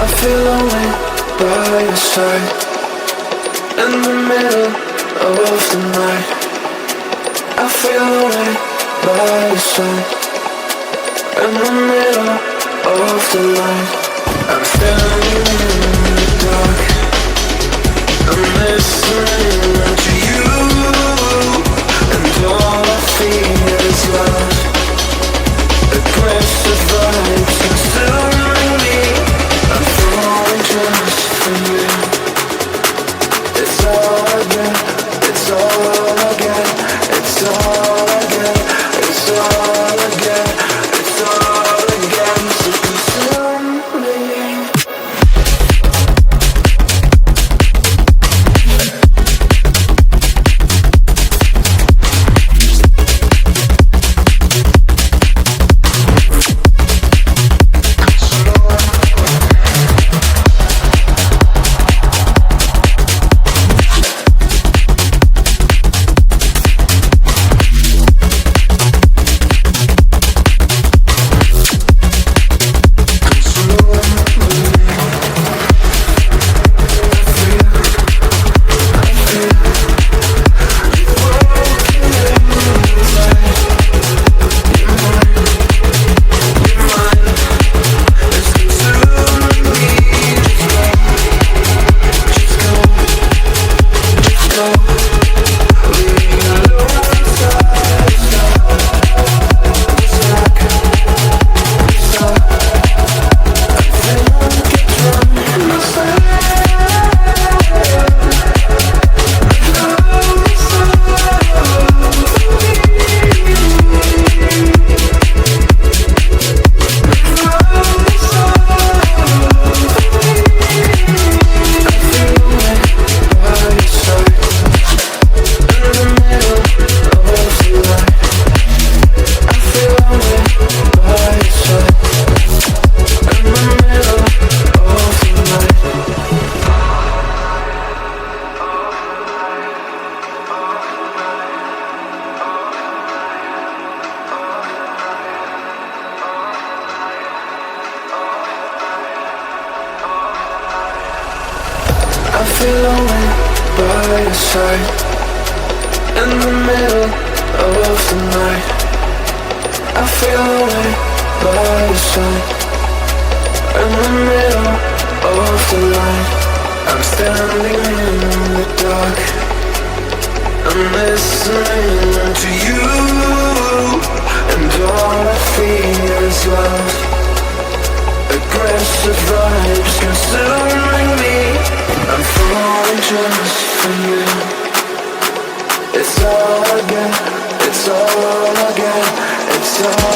I feel lonely by your side. In the middle of the night, I feel lonely by your side. In the middle of the night, I'm standing in the dark. I'm listening to you, and all I feel is love. Aggressive vibes consuming me. I'm falling just for you. It's all I get, it's all I get, it's all I get, it's all I get, it's all I get. So consume me. I feel lonely by your side. In the middle of the night, I feel lonely by your side. In the middle of the light, I'm standing in the dark. I'm listening to you, and all I feel is love. Aggressive vibes consuming me. I'm falling just for you. It's all I get, it's all I get, it's all